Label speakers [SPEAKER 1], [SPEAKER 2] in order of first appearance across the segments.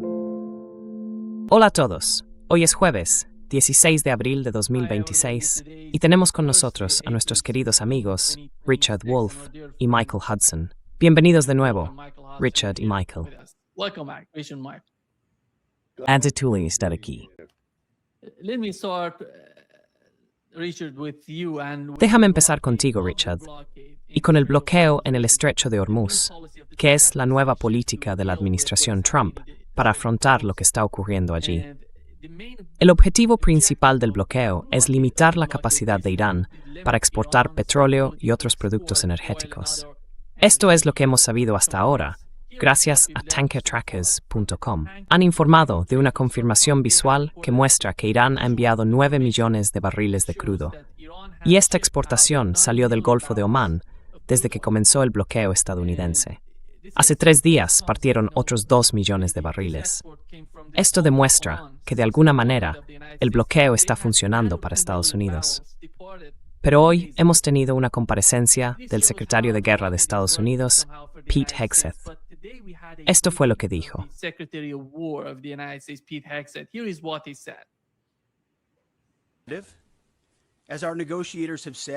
[SPEAKER 1] Hola a todos. Hoy es jueves, 16 de abril de 2026, y tenemos con nosotros a nuestros queridos amigos Richard Wolff y Michael Hudson. Bienvenidos de nuevo, Richard y Michael.
[SPEAKER 2] Welcome back, Richard and Mike.
[SPEAKER 1] Antatuli estar aquí.
[SPEAKER 2] Let me start, Richard, with you and
[SPEAKER 1] Déjame empezar contigo, Richard, y con el bloqueo en el estrecho de Hormuz, que es la nueva política de la administración Trump para afrontar lo que está ocurriendo allí. El objetivo principal del bloqueo es limitar la capacidad de Irán para exportar petróleo y otros productos energéticos. Esto es lo que hemos sabido hasta ahora, gracias a tankertrackers.com. Han informado de una confirmación visual que muestra que Irán ha enviado 9 millones de barriles de crudo, y esta exportación salió del Golfo de Omán desde que comenzó el bloqueo estadounidense. Hace 3 días partieron otros 2 millones de barriles. Esto demuestra que, de alguna manera, el bloqueo está funcionando para Estados Unidos. Pero hoy hemos tenido una comparecencia del secretario de Guerra de Estados Unidos, Pete Hegseth. Esto fue lo que dijo.
[SPEAKER 2] Secretary of War of the United States, Pete Hegseth. Here is what he said.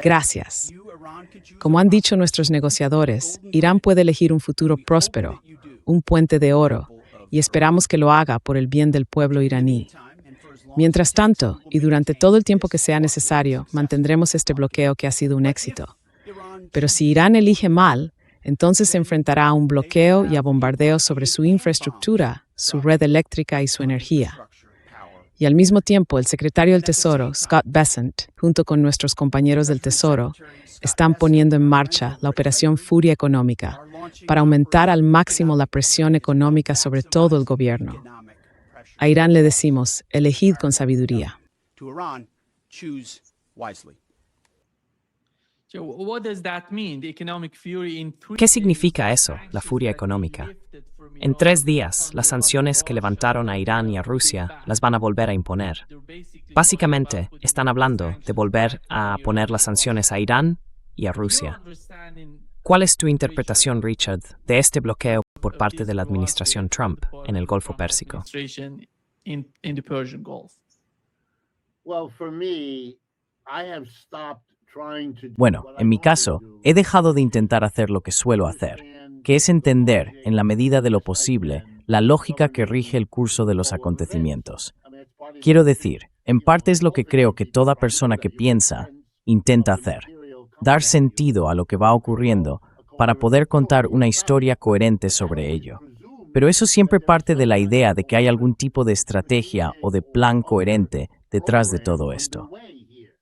[SPEAKER 3] Gracias. Como han dicho nuestros negociadores, Irán puede elegir un futuro próspero, un puente de oro, y esperamos que lo haga por el bien del pueblo iraní. Mientras tanto, y durante todo el tiempo que sea necesario, mantendremos este bloqueo que ha sido un éxito. Pero si Irán elige mal, entonces se enfrentará a un bloqueo y a bombardeos sobre su infraestructura, su red eléctrica y su energía. Y al mismo tiempo, el secretario del Tesoro, Scott Bessent, junto con nuestros compañeros del Tesoro, están poniendo en marcha la Operación Furia Económica para aumentar al máximo la presión económica sobre todo el gobierno. A Irán le decimos, elegid con sabiduría.
[SPEAKER 2] So what does that mean? The economic fury in 3
[SPEAKER 1] ¿Qué significa eso, la furia económica? En 3 días, las sanciones que levantaron a Irán y a Rusia las van a volver a imponer. Básicamente, están hablando de volver a poner las sanciones a Irán y a Rusia. ¿Cuál es tu interpretación, Richard, de este bloqueo por parte de la administración Trump en el Golfo Pérsico?
[SPEAKER 2] In the Persian Gulf.
[SPEAKER 4] Bueno, en mi caso, he dejado de intentar hacer lo que suelo hacer, que es entender, en la medida de lo posible, la lógica que rige el curso de los acontecimientos. Quiero decir, en parte es lo que creo que toda persona que piensa intenta hacer, dar sentido a lo que va ocurriendo para poder contar una historia coherente sobre ello. Pero eso siempre parte de la idea de que hay algún tipo de estrategia o de plan coherente detrás de todo esto.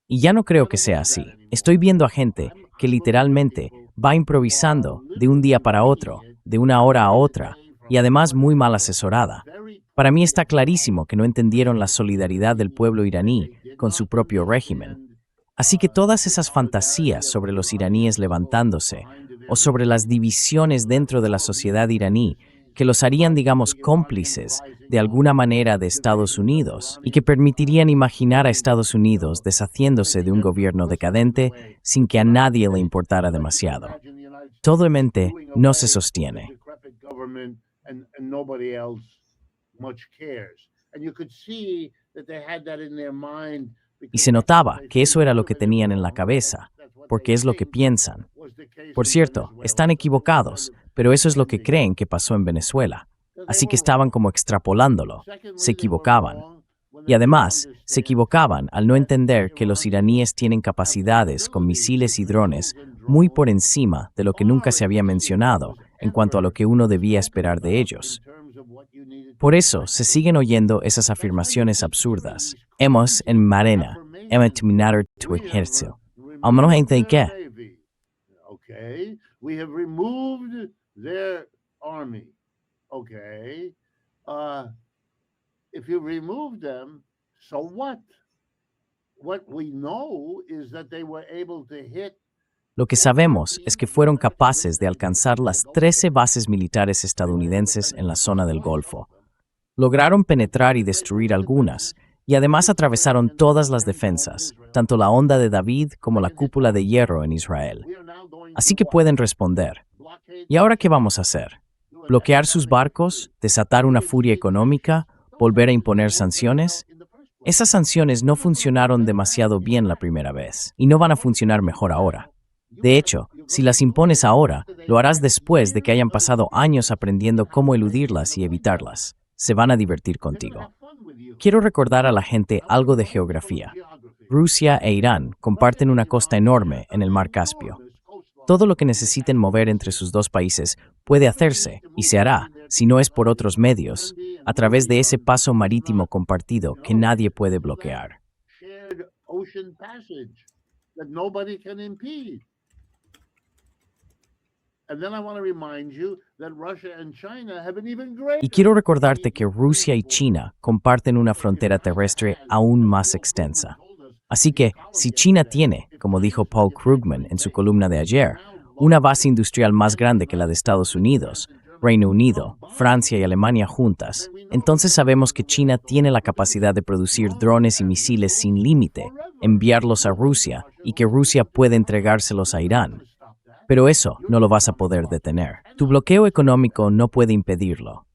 [SPEAKER 4] Y ya no creo que sea así. Estoy viendo a gente que literalmente va improvisando de un día para otro, de una hora a otra, y además muy mal asesorada. Para mí está clarísimo que no entendieron la solidaridad del pueblo iraní con su propio régimen. Así que todas esas fantasías sobre los iraníes levantándose, o sobre las divisiones dentro de la sociedad iraní, que los harían, digamos, cómplices de alguna manera de Estados Unidos y que permitirían imaginar a Estados Unidos deshaciéndose de un gobierno decadente sin que a nadie le importara demasiado. Totalmente no se sostiene. Y se notaba que eso era lo que tenían en la cabeza, porque es lo que piensan. Por cierto, están equivocados, pero eso es lo que creen que pasó en Venezuela. Así que estaban como extrapolándolo. Se equivocaban. Y además, se equivocaban al no entender que los iraníes tienen capacidades con misiles y drones muy por encima de lo que nunca se había mencionado en cuanto a lo que uno debía esperar de ellos. Por eso se siguen oyendo esas afirmaciones absurdas. Hemos en Marena, hemos terminado tu ejército. Al menos en qué.
[SPEAKER 5] Okay, we have removed their army. Okay, if you remove them, so what? What we know is that they were able to hit.
[SPEAKER 4] Lo que sabemos es que fueron capaces de alcanzar las 13 bases militares estadounidenses en la zona del Golfo. Lograron penetrar y destruir algunas, y además atravesaron todas las defensas, tanto la Onda de David como la Cúpula de Hierro en Israel. Así que pueden responder, ¿y ahora qué vamos a hacer? ¿Bloquear sus barcos? ¿Desatar una furia económica? ¿Volver a imponer sanciones? Esas sanciones no funcionaron demasiado bien la primera vez y no van a funcionar mejor ahora. De hecho, si las impones ahora, lo harás después de que hayan pasado años aprendiendo cómo eludirlas y evitarlas. Se van a divertir contigo. Quiero recordar a la gente algo de geografía. Rusia e Irán comparten una costa enorme en el Mar Caspio. Todo lo que necesiten mover entre sus dos países puede hacerse y se hará, si no es por otros medios, a través de ese paso marítimo compartido que nadie puede bloquear. Y quiero recordarte que Rusia y China comparten una frontera terrestre aún más extensa. Así que, si China tiene, como dijo Paul Krugman en su columna de ayer, una base industrial más grande que la de Estados Unidos, Reino Unido, Francia y Alemania juntas, entonces sabemos que China tiene la capacidad de producir drones y misiles sin límite, enviarlos a Rusia y que Rusia puede entregárselos a Irán. Pero eso no lo vas a poder detener. Tu bloqueo económico no puede impedirlo.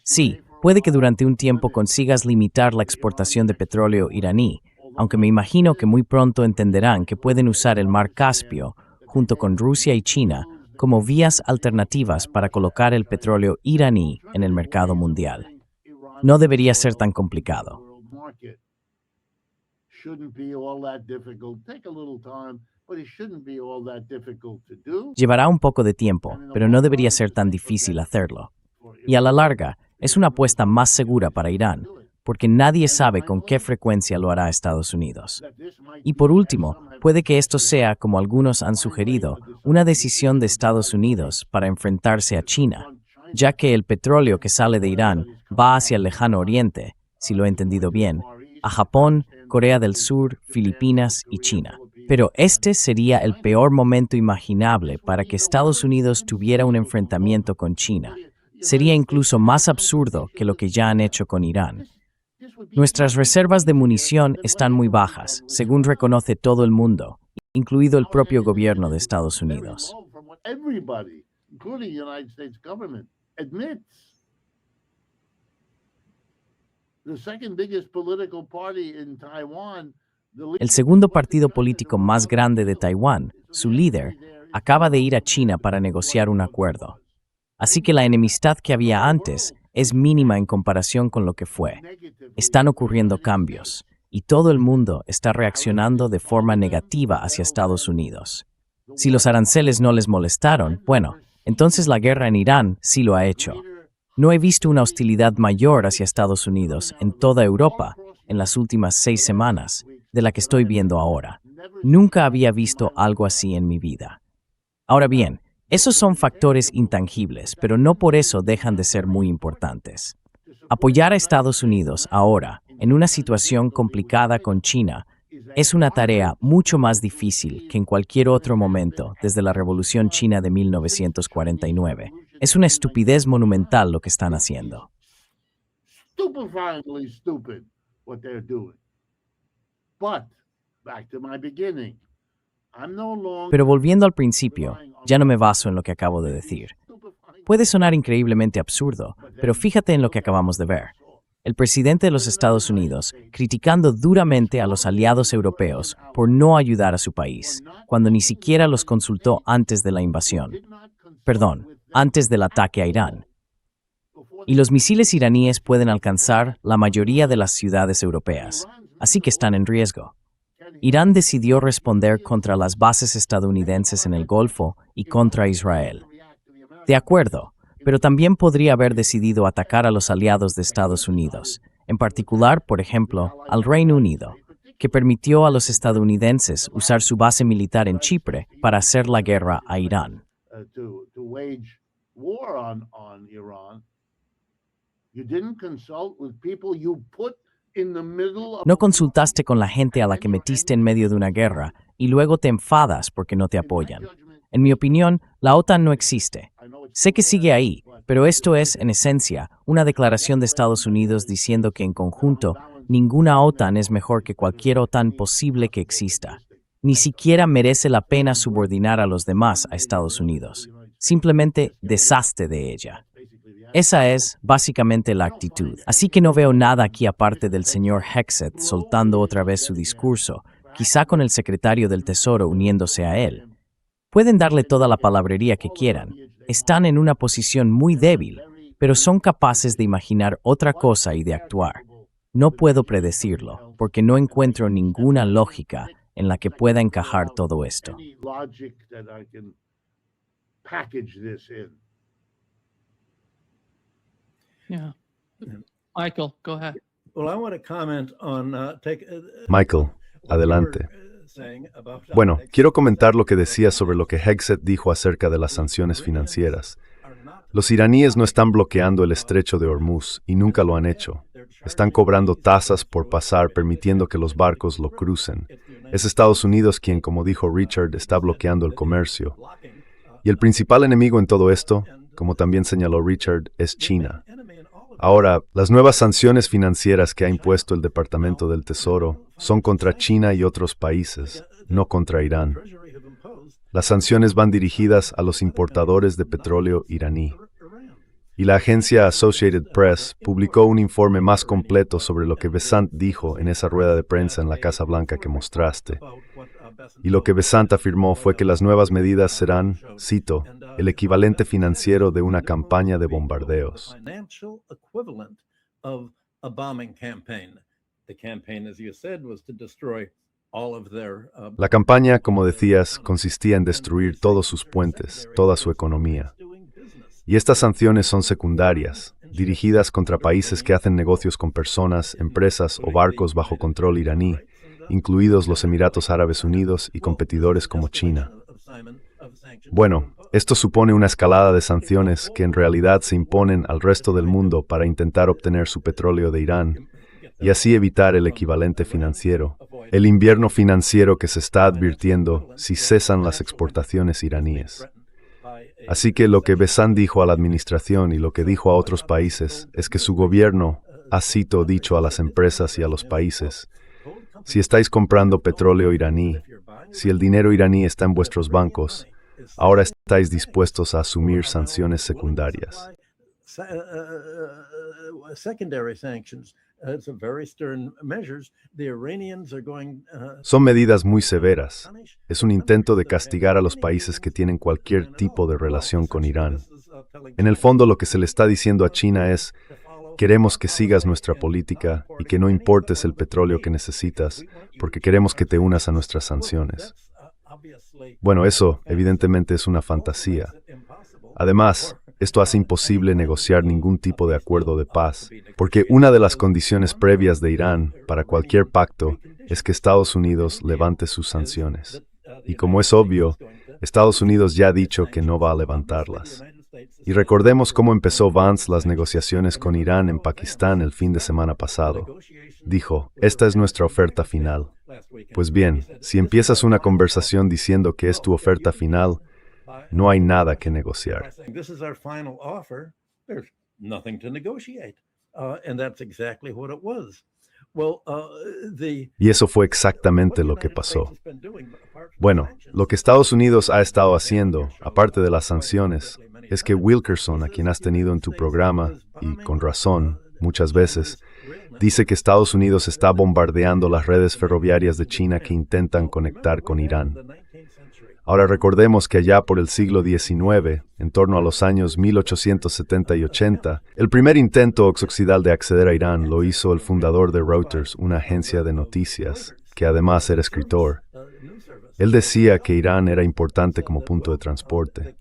[SPEAKER 4] Sí, puede que durante un tiempo consigas limitar la exportación de petróleo iraní, aunque me imagino que muy pronto entenderán que pueden usar el Mar Caspio, junto con Rusia y China, como vías alternativas para colocar el petróleo iraní en el mercado mundial. No debería ser tan complicado. Llevará un poco de tiempo, pero no debería ser tan difícil hacerlo. Y a la larga, es una apuesta más segura para Irán, porque nadie sabe con qué frecuencia lo hará Estados Unidos. Y por último, puede que esto sea, como algunos han sugerido, una decisión de Estados Unidos para enfrentarse a China, ya que el petróleo que sale de Irán va hacia el lejano oriente, si lo he entendido bien, a Japón, Corea del Sur, Filipinas y China. Pero este sería el peor momento imaginable para que Estados Unidos tuviera un enfrentamiento con China. Sería incluso más absurdo que lo que ya han hecho con Irán. Nuestras reservas de munición están muy bajas, según reconoce todo el mundo, incluido el propio gobierno de Estados Unidos. El segundo partido político más grande de Taiwán, su líder, acaba de ir a China para negociar un acuerdo. Así que la enemistad que había antes es mínima en comparación con lo que fue. Están ocurriendo cambios, y todo el mundo está reaccionando de forma negativa hacia Estados Unidos. Si los aranceles no les molestaron, bueno, entonces la guerra en Irán sí lo ha hecho. No he visto una hostilidad mayor hacia Estados Unidos en toda Europa en las últimas 6 semanas de la que estoy viendo ahora. Nunca había visto algo así en mi vida. Ahora bien, esos son factores intangibles, pero no por eso dejan de ser muy importantes. Apoyar a Estados Unidos ahora, en una situación complicada con China, es una tarea mucho más difícil que en cualquier otro momento desde la Revolución China de 1949. Es una estupidez monumental lo que están haciendo.
[SPEAKER 5] Stupefyingly stupid what they're doing. But, back to my beginning, I'm no longer...
[SPEAKER 4] Pero volviendo al principio, ya no me baso en lo que acabo de decir. Puede sonar increíblemente absurdo, pero fíjate en lo que acabamos de ver. El presidente de los Estados Unidos criticando duramente a los aliados europeos por no ayudar a su país, cuando ni siquiera los consultó antes de la invasión. Perdón, antes del ataque a Irán. Y los misiles iraníes pueden alcanzar la mayoría de las ciudades europeas, así que están en riesgo. Irán decidió responder contra las bases estadounidenses en el Golfo y contra Israel. De acuerdo, pero también podría haber decidido atacar a los aliados de Estados Unidos, en particular, por ejemplo, al Reino Unido, que permitió a los estadounidenses usar su base militar en Chipre para hacer la guerra a Irán. No consultaste con la gente a la que metiste en medio de una guerra y luego te enfadas porque no te apoyan. En mi opinión, la OTAN no existe. Sé que sigue ahí, pero esto es, en esencia, una declaración de Estados Unidos diciendo que en conjunto, ninguna OTAN es mejor que cualquier OTAN posible que exista. Ni siquiera merece la pena subordinar a los demás a Estados Unidos. Simplemente deshazte de ella. Esa es básicamente la actitud. Así que no veo nada aquí aparte del señor Hegseth soltando otra vez su discurso, quizá con el secretario del Tesoro uniéndose a él. Pueden darle toda la palabrería que quieran. Están en una posición muy débil, pero son capaces de imaginar otra cosa y de actuar. No puedo predecirlo, porque no encuentro ninguna lógica en la que pueda encajar todo esto.
[SPEAKER 5] Any logic that I can package this in.
[SPEAKER 2] Yeah. Michael, go ahead.
[SPEAKER 6] Well, I want to comment on
[SPEAKER 7] Michael, adelante. Bueno, quiero comentar lo que decía sobre lo que Hegseth dijo acerca de las sanciones financieras. Los iraníes no están bloqueando el estrecho de Hormuz y nunca lo han hecho. Están cobrando tasas por pasar, permitiendo que los barcos lo crucen. Es Estados Unidos quien, como dijo Richard, está bloqueando el comercio. Y el principal enemigo en todo esto, como también señaló Richard, es China. Ahora, las nuevas sanciones financieras que ha impuesto el Departamento del Tesoro son contra China y otros países, no contra Irán. Las sanciones van dirigidas a los importadores de petróleo iraní. Y la agencia Associated Press publicó un informe más completo sobre lo que Bessant dijo en esa rueda de prensa en la Casa Blanca que mostraste. Y lo que Bessant afirmó fue que las nuevas medidas serán, cito, el equivalente financiero de una campaña de bombardeos. La campaña, como decías, consistía en destruir todos sus puentes, toda su economía. Y estas sanciones son secundarias, dirigidas contra países que hacen negocios con personas, empresas o barcos bajo control iraní, incluidos los Emiratos Árabes Unidos y competidores como China. Bueno, esto supone una escalada de sanciones que en realidad se imponen al resto del mundo para intentar obtener su petróleo de Irán y así evitar el equivalente financiero, el invierno financiero que se está advirtiendo si cesan las exportaciones iraníes. Así que lo que Bessant dijo a la administración y lo que dijo a otros países es que su gobierno ha dicho a las empresas y a los países: si estáis comprando petróleo iraní, si el dinero iraní está en vuestros bancos, ahora estáis dispuestos a asumir sanciones secundarias. Son medidas muy severas. Es un intento de castigar a los países que tienen cualquier tipo de relación con Irán. En el fondo, lo que se le está diciendo a China es: queremos que sigas nuestra política y que no importes el petróleo que necesitas, porque queremos que te unas a nuestras sanciones. Bueno, eso evidentemente es una fantasía. Además, esto hace imposible negociar ningún tipo de acuerdo de paz, porque una de las condiciones previas de Irán para cualquier pacto es que Estados Unidos levante sus sanciones. Y como es obvio, Estados Unidos ya ha dicho que no va a levantarlas. Y recordemos cómo empezó Vance las negociaciones con Irán en Pakistán el fin de semana pasado. Dijo: esta es nuestra oferta final. Pues bien, si empiezas una conversación diciendo que es tu oferta final, no hay nada que negociar. Y eso fue exactamente lo que pasó. Bueno, lo que Estados Unidos ha estado haciendo, aparte de las sanciones, es que Wilkerson, a quien has tenido en tu programa, y con razón, muchas veces, dice que Estados Unidos está bombardeando las redes ferroviarias de China que intentan conectar con Irán. Ahora recordemos que allá por el siglo XIX, en torno a los años 1870 y 80, el primer intento occidental de acceder a Irán lo hizo el fundador de Reuters, una agencia de noticias, que además era escritor. Él decía que Irán era importante como punto de transporte.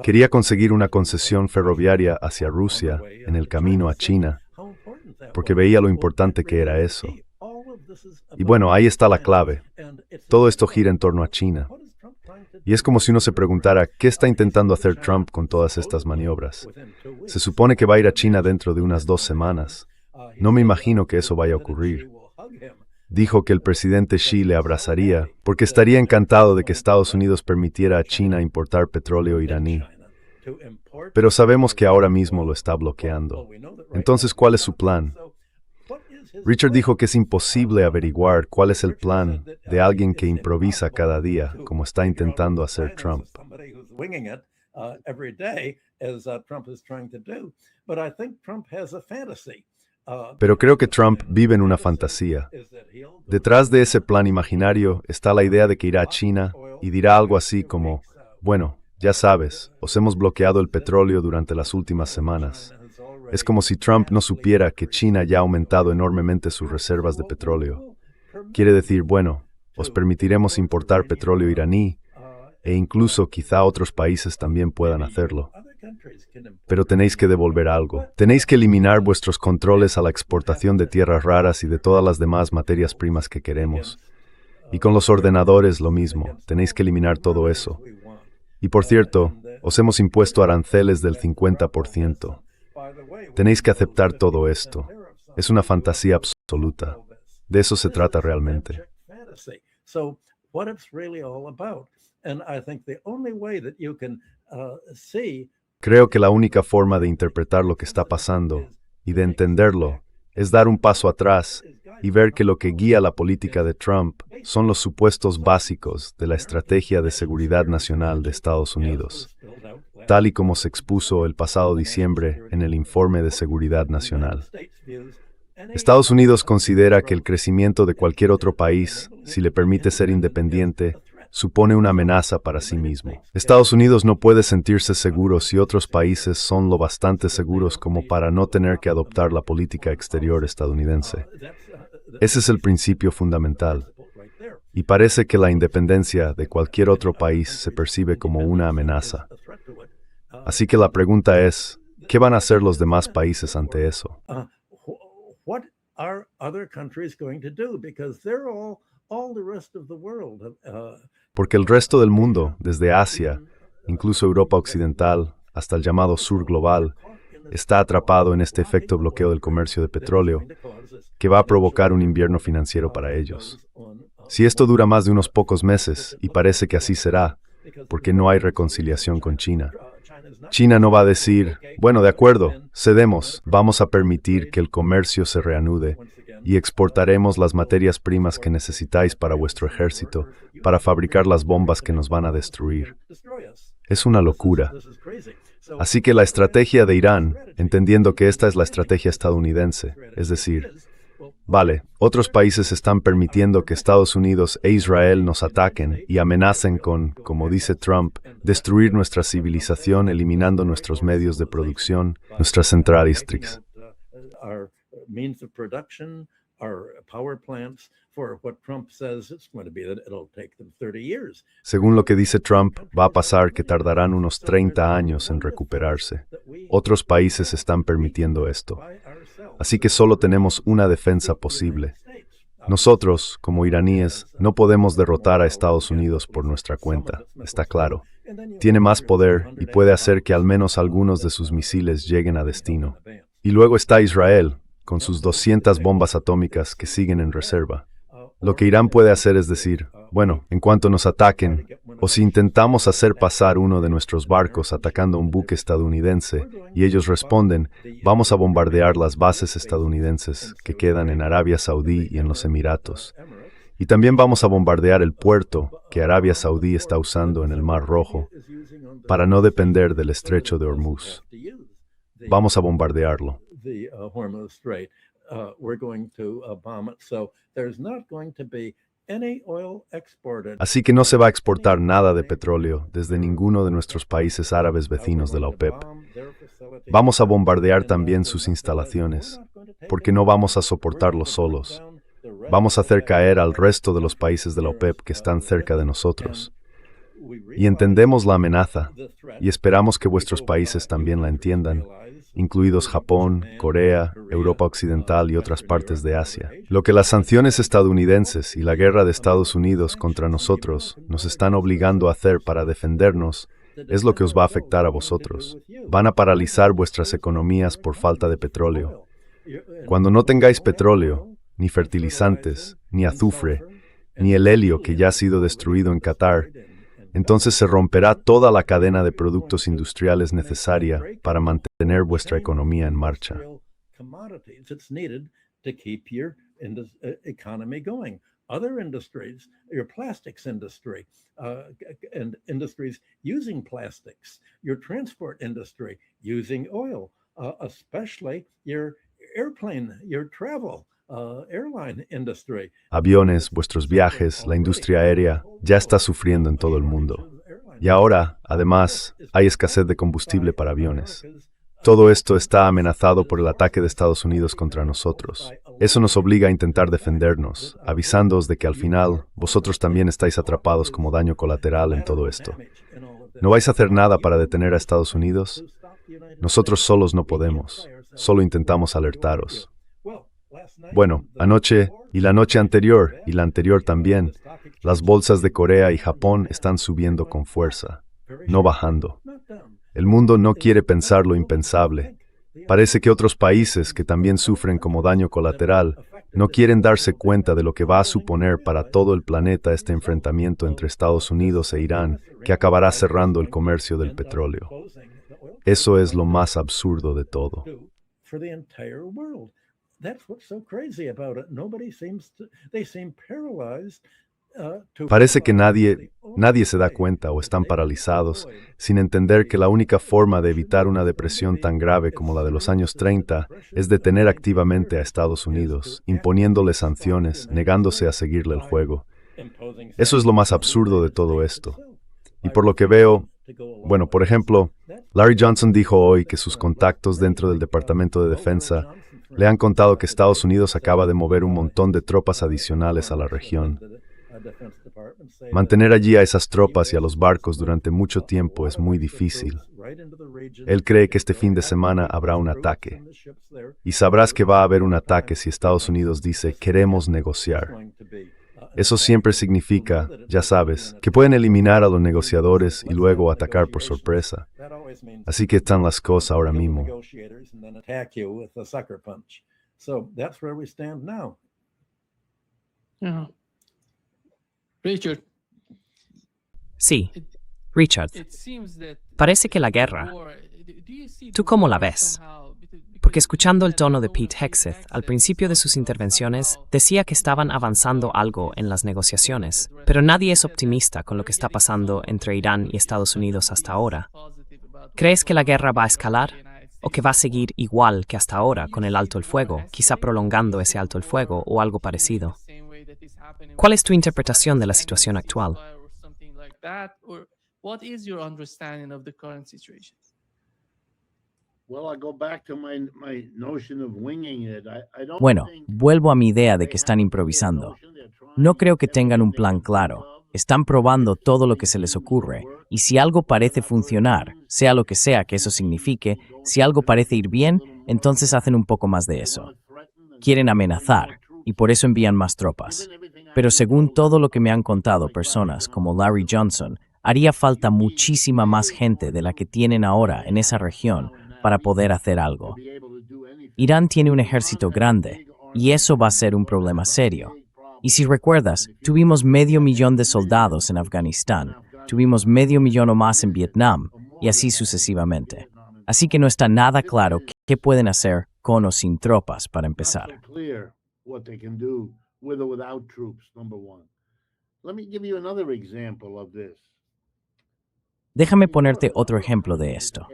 [SPEAKER 7] Quería conseguir una concesión ferroviaria hacia Rusia en el camino a China, porque veía lo importante que era eso. Y bueno, ahí está la clave. Todo esto gira en torno a China. Y es como si uno se preguntara, ¿qué está intentando hacer Trump con todas estas maniobras? Se supone que va a ir a China dentro de unas 2 semanas. No me imagino que eso vaya a ocurrir. Dijo que el presidente Xi le abrazaría porque estaría encantado de que Estados Unidos permitiera a China importar petróleo iraní. Pero sabemos que ahora mismo lo está bloqueando. Entonces, ¿cuál es su plan? Richard dijo que es imposible averiguar cuál es el plan de alguien que improvisa cada día, como está intentando hacer Trump. Pero creo que Trump vive en una fantasía. Detrás de ese plan imaginario está la idea de que irá a China y dirá algo así como, bueno, ya sabes, os hemos bloqueado el petróleo durante las últimas semanas. Es como si Trump no supiera que China ya ha aumentado enormemente sus reservas de petróleo. Quiere decir, bueno, os permitiremos importar petróleo iraní e incluso quizá otros países también puedan hacerlo. Pero tenéis que devolver algo. Tenéis que eliminar vuestros controles a la exportación de tierras raras y de todas las demás materias primas que queremos. Y con los ordenadores lo mismo. Tenéis que eliminar todo eso. Y por cierto, os hemos impuesto aranceles del 50%. Tenéis que aceptar todo esto. Es una fantasía absoluta. De eso se trata realmente. Creo que la única forma de interpretar lo que está pasando y de entenderlo es dar un paso atrás y ver que lo que guía la política de Trump son los supuestos básicos de la estrategia de seguridad nacional de Estados Unidos, tal y como se expuso el pasado diciembre en el Informe de Seguridad Nacional. Estados Unidos considera que el crecimiento de cualquier otro país, si le permite ser independiente, supone una amenaza para sí mismo. Estados Unidos no puede sentirse seguro si otros países son lo bastante seguros como para no tener que adoptar la política exterior estadounidense. Ese es el principio fundamental. Y parece que la independencia de cualquier otro país se percibe como una amenaza. Así que la pregunta es, ¿qué van a hacer los demás países ante eso? Porque el resto del mundo, desde Asia, incluso Europa Occidental, hasta el llamado Sur Global, está atrapado en este efecto bloqueo del comercio de petróleo, que va a provocar un invierno financiero para ellos. Si esto dura más de unos pocos meses, y parece que así será, porque no hay reconciliación con China. China no va a decir, bueno, de acuerdo, cedemos, vamos a permitir que el comercio se reanude y exportaremos las materias primas que necesitáis para vuestro ejército, para fabricar las bombas que nos van a destruir. Es una locura. Así que la estrategia de Irán, entendiendo que esta es la estrategia estadounidense, es decir, vale, otros países están permitiendo que Estados Unidos e Israel nos ataquen y amenacen con, como dice Trump, destruir nuestra civilización eliminando nuestros medios de producción, nuestras centrales. Según lo que dice Trump, va a pasar que tardarán unos 30 años en recuperarse. Otros países están permitiendo esto. Así que solo tenemos una defensa posible. Nosotros, como iraníes, no podemos derrotar a Estados Unidos por nuestra cuenta, está claro. Tiene más poder y puede hacer que al menos algunos de sus misiles lleguen a destino. Y luego está Israel, con sus 200 bombas atómicas que siguen en reserva. Lo que Irán puede hacer es decir, bueno, en cuanto nos ataquen, o si intentamos hacer pasar uno de nuestros barcos atacando un buque estadounidense, y ellos responden, vamos a bombardear las bases estadounidenses que quedan en Arabia Saudí y en los Emiratos. Y también vamos a bombardear el puerto que Arabia Saudí está usando en el Mar Rojo, para no depender del estrecho de Hormuz. Vamos a bombardearlo. Así que no se va a exportar nada de petróleo desde ninguno de nuestros países árabes vecinos de la OPEP. Vamos a bombardear también sus instalaciones, porque no vamos a soportarlo solos. Vamos a hacer caer al resto de los países de la OPEP que están cerca de nosotros. Y entendemos la amenaza, y esperamos que vuestros países también la entiendan, incluidos Japón, Corea, Europa Occidental y otras partes de Asia. Lo que las sanciones estadounidenses y la guerra de Estados Unidos contra nosotros nos están obligando a hacer para defendernos es lo que os va a afectar a vosotros. Van a paralizar vuestras economías por falta de petróleo. Cuando no tengáis petróleo, ni fertilizantes, ni azufre, ni el helio que ya ha sido destruido en Qatar, entonces se romperá toda la cadena de productos industriales necesaria para mantener vuestra economía en marcha.
[SPEAKER 6] to keep your economy going. Other industries, your plastics industry, and industries using plastics, your transport industry using oil, especially your airplane, your travel, airline industry.
[SPEAKER 7] Aviones, vuestros viajes, la industria aérea, ya está sufriendo en todo el mundo. Y ahora, además, hay escasez de combustible para aviones. Todo esto está amenazado por el ataque de Estados Unidos contra nosotros. Eso nos obliga a intentar defendernos, avisándoos de que al final vosotros también estáis atrapados como daño colateral en todo esto. ¿No vais a hacer nada para detener a Estados Unidos? Nosotros solos no podemos, solo intentamos alertaros. Bueno, anoche y la noche anterior y la anterior también, las bolsas de Corea y Japón están subiendo con fuerza, no bajando. El mundo no quiere pensar lo impensable. Parece que otros países que también sufren como daño colateral no quieren darse cuenta de lo que va a suponer para todo el planeta este enfrentamiento entre Estados Unidos e Irán, que acabará cerrando el comercio del petróleo. Eso es lo más absurdo de todo. Parece que nadie se da cuenta o están paralizados, sin entender que la única forma de evitar una depresión tan grave como la de los años 30 es detener activamente a Estados Unidos, imponiéndole sanciones, negándose a seguirle el juego. Eso es lo más absurdo de todo esto. Y por lo que veo, bueno, por ejemplo, Larry Johnson dijo hoy que sus contactos dentro del Departamento de Defensa le han contado que Estados Unidos acaba de mover un montón de tropas adicionales a la región. Mantener allí a esas tropas y a los barcos durante mucho tiempo es muy difícil. Él cree que este fin de semana habrá un ataque. Y sabrás que va a haber un ataque si Estados Unidos dice queremos negociar. Eso siempre significa, ya sabes, que pueden eliminar a los negociadores y luego atacar por sorpresa. Así que están las cosas ahora mismo.
[SPEAKER 2] Richard,
[SPEAKER 1] Sí, Richard, parece que la guerra, ¿tú cómo la ves? Porque escuchando el tono de Pete Hegseth al principio de sus intervenciones, decía que estaban avanzando algo en las negociaciones, pero nadie es optimista con lo que está pasando entre Irán y Estados Unidos hasta ahora. ¿Crees que la guerra va a escalar? ¿O que va a seguir igual que hasta ahora con el alto el fuego, quizá prolongando ese alto el fuego o algo parecido? ¿Cuál es tu interpretación de la situación actual?
[SPEAKER 4] Bueno, vuelvo a mi idea de que están improvisando. No creo que tengan un plan claro. Están probando todo lo que se les ocurre, y si algo parece funcionar, sea lo que sea que eso signifique, si algo parece ir bien, entonces hacen un poco más de eso. Quieren amenazar, y por eso envían más tropas. Pero según todo lo que me han contado personas como Larry Johnson, haría falta muchísima más gente de la que tienen ahora en esa región para poder hacer algo. Irán tiene un ejército grande, y eso va a ser un problema serio. Y si recuerdas, tuvimos 500,000 de soldados en Afganistán, tuvimos 500,000 o más en Vietnam, y así sucesivamente. Así que no está nada claro qué pueden hacer con o sin tropas para empezar. Déjame ponerte otro ejemplo de esto.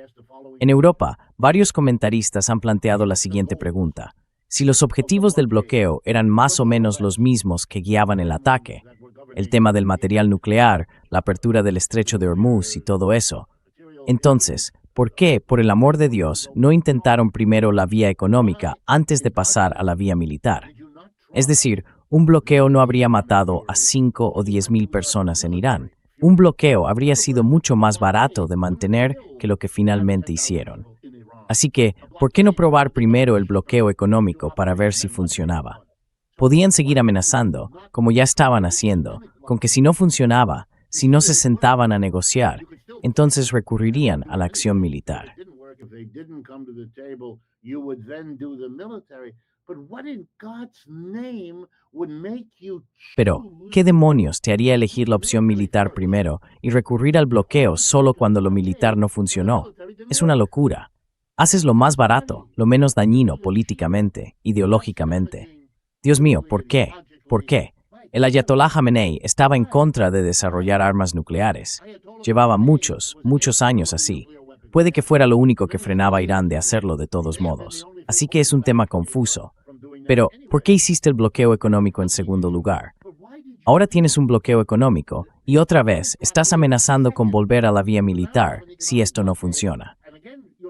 [SPEAKER 4] En Europa, varios comentaristas han planteado la siguiente pregunta. Si los objetivos del bloqueo eran más o menos los mismos que guiaban el ataque, el tema del material nuclear, la apertura del estrecho de Hormuz y todo eso, entonces, ¿por qué, por el amor de Dios, no intentaron primero la vía económica antes de pasar a la vía militar? Es decir, un bloqueo no habría matado a 5 o 10,000 personas en Irán. Un bloqueo habría sido mucho más barato de mantener que lo que finalmente hicieron. Así que, ¿por qué no probar primero el bloqueo económico para ver si funcionaba? Podían seguir amenazando, como ya estaban haciendo, con que si no funcionaba, si no se sentaban a negociar, entonces recurrirían a la acción militar. Pero, ¿qué demonios te haría elegir la opción militar primero y recurrir al bloqueo solo cuando lo militar no funcionó? Es una locura. Haces lo más barato, lo menos dañino políticamente, ideológicamente. Dios mío, ¿por qué? ¿Por qué? El ayatolá Jamenei estaba en contra de desarrollar armas nucleares. Llevaba muchos años así. Puede que fuera lo único que frenaba a Irán de hacerlo de todos modos. Así que es un tema confuso. Pero, ¿por qué hiciste el bloqueo económico en segundo lugar? Ahora tienes un bloqueo económico y otra vez estás amenazando con volver a la vía militar si esto no funciona.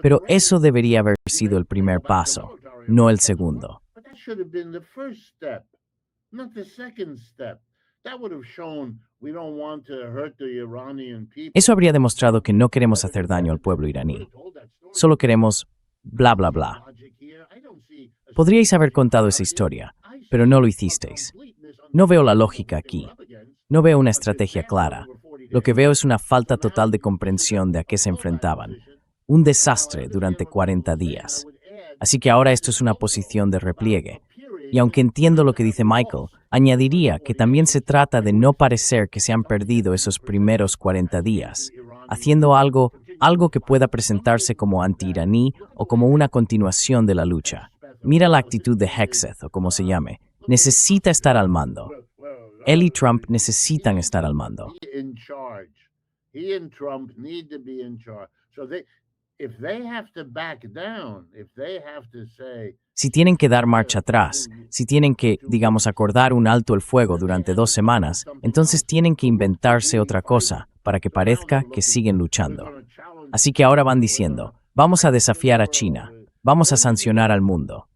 [SPEAKER 4] Pero eso debería haber sido el primer paso, no el segundo. Eso habría demostrado que no queremos hacer daño al pueblo iraní. Solo queremos bla, bla, bla. Podríais haber contado esa historia, pero no lo hicisteis. No veo la lógica aquí. No veo una estrategia clara. Lo que veo es una falta total de comprensión de a qué se enfrentaban. Un desastre durante 40 días. Así que ahora esto es una posición de repliegue. Y aunque entiendo lo que dice Michael, añadiría que también se trata de no parecer que se han perdido esos primeros 40 días, haciendo algo que pueda presentarse como anti-iraní o como una continuación de la lucha. Mira la actitud de Hegseth, o como se llame. Necesita estar al mando. Él y Trump necesitan estar al mando. Si tienen que dar marcha atrás, si tienen que, digamos, acordar un alto el fuego durante 2 semanas, entonces tienen que inventarse otra cosa para que parezca que siguen luchando. Así que ahora van diciendo, vamos a desafiar a China, vamos a sancionar al mundo.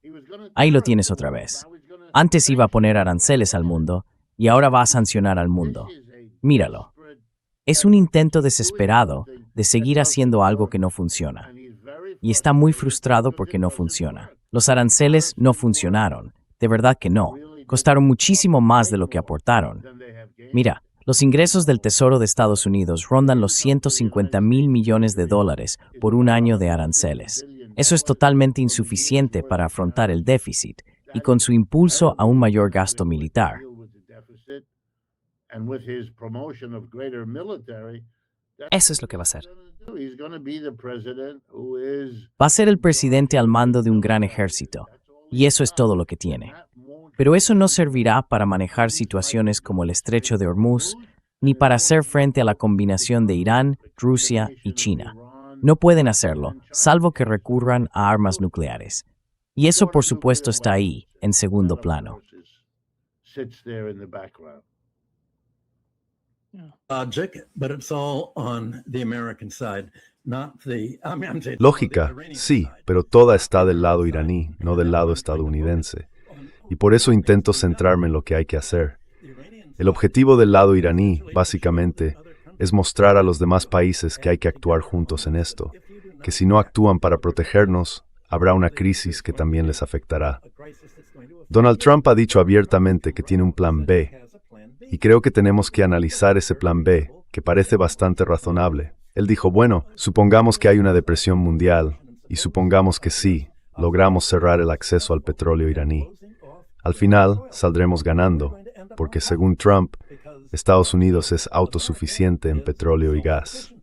[SPEAKER 4] Ahí lo tienes otra vez. Antes iba a poner aranceles al mundo y ahora va a sancionar al mundo. Míralo. Es un intento desesperado de seguir haciendo algo que no funciona. Y está muy frustrado porque no funciona. Los aranceles no funcionaron. De verdad que no. Costaron muchísimo más de lo que aportaron. Mira, los ingresos del Tesoro de Estados Unidos rondan los 150,000 millones de dólares por un año de aranceles. Eso es totalmente insuficiente para afrontar el déficit y con su impulso a un mayor gasto militar.
[SPEAKER 1] Eso es lo que va a hacer.
[SPEAKER 4] Va a ser el presidente al mando de un gran ejército, y eso es todo lo que tiene. Pero eso no servirá para manejar situaciones como el Estrecho de Hormuz, ni para hacer frente a la combinación de Irán, Rusia y China. No pueden hacerlo, salvo que recurran a armas nucleares. Y eso, por supuesto, está ahí, en segundo plano.
[SPEAKER 7] Lógica, sí, pero toda está del lado iraní, no del lado estadounidense. Y por eso intento centrarme en lo que hay que hacer. El objetivo del lado iraní, básicamente, es mostrar a los demás países que hay que actuar juntos en esto, que si no actúan para protegernos, habrá una crisis que también les afectará. Donald Trump ha dicho abiertamente que tiene un plan B, y creo que tenemos que analizar ese plan B, que parece bastante razonable. Él dijo, bueno, supongamos que hay una depresión mundial, y supongamos que sí, logramos cerrar el acceso al petróleo iraní. Al final, saldremos ganando, porque según Trump, Estados Unidos es autosuficiente en petróleo y gas.